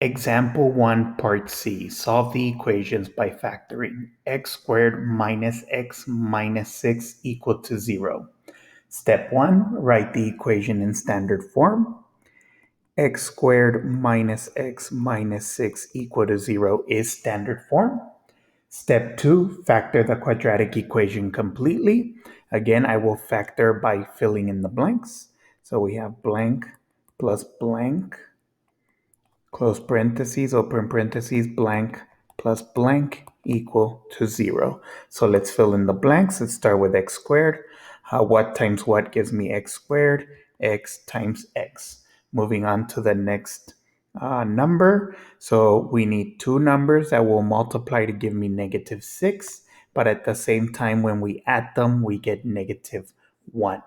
Example 1, Part C. Solve the equations by factoring x squared minus x minus 6 equal to 0. Step 1, write the equation in standard form. X squared minus x minus 6 equal to 0 is standard form. Step 2, factor the quadratic equation completely. Again, I will factor by filling in the blanks. So we have blank plus blank, close parentheses, open parentheses, blank plus blank equal to 0. So let's fill in the blanks. Let's start with x squared. What times what gives me x squared? X times x. Moving on to the next number. So we need two numbers that will multiply to give me negative 6. But at the same time, when we add them, we get negative 1.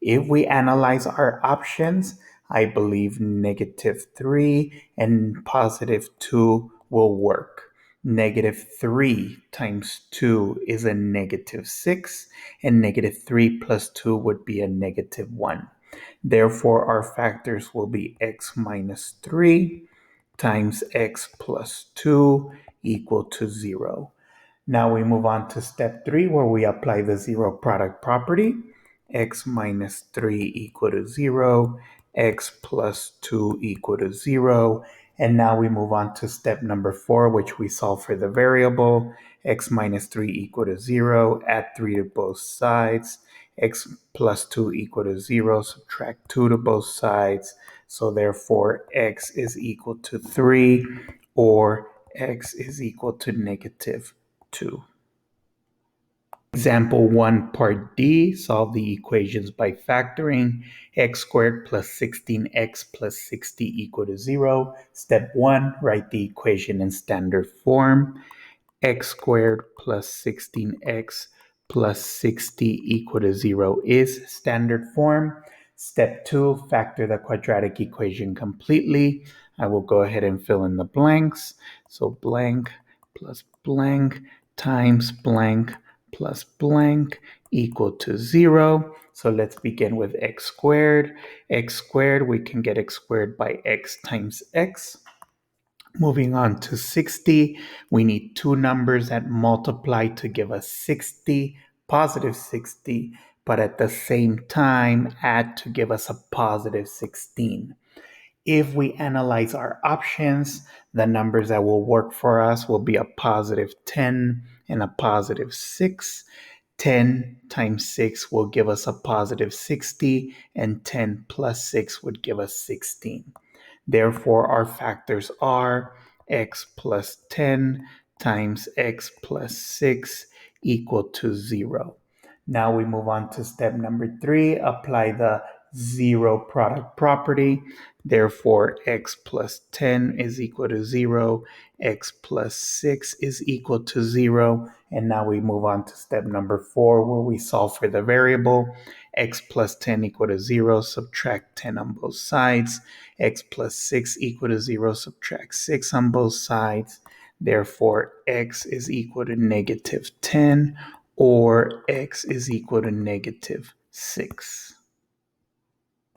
If we analyze our options, I believe negative 3 and positive 2 will work. Negative 3 times 2 is a negative 6, and negative 3 plus 2 would be a negative 1. Therefore, our factors will be x minus 3 times x plus 2 equal to 0. Now we move on to step 3 where we apply the zero product property. X minus 3 equal to 0, x plus 2 equal to 0. And now we move on to step number 4, which we solve for the variable. X minus 3 equal to 0, add 3 to both sides. X plus 2 equal to 0, subtract 2 to both sides. So therefore, x is equal to 3, or x is equal to negative 2. Example 1, Part D, solve the equations by factoring x squared plus 16x plus 60 equal to 0. Step 1, write the equation in standard form. X squared plus 16x plus 60 equal to 0 is standard form. Step 2, factor the quadratic equation completely. I will go ahead and fill in the blanks. So blank plus blank times blank plus blank equal to 0. So let's begin with x squared. X squared, we can get x squared by x times x. Moving on to 60, we need two numbers that multiply to give us 60, positive 60, but at the same time add to give us a positive 16. If we analyze our options, the numbers that will work for us will be a positive 10 and a positive 6. 10 times 6 will give us a positive 60, and 10 plus 6 would give us 16. Therefore, our factors are x plus 10 times x plus 6 equal to 0. Now we move on to step number 3, apply the zero product property. Therefore, x plus 10 is equal to 0, x plus 6 is equal to 0. And now we move on to step number 4, where we solve for the variable. X plus 10 equal to 0, subtract 10 on both sides. X plus 6 equal to 0, subtract 6 on both sides. Therefore, x is equal to negative 10, or x is equal to negative 6.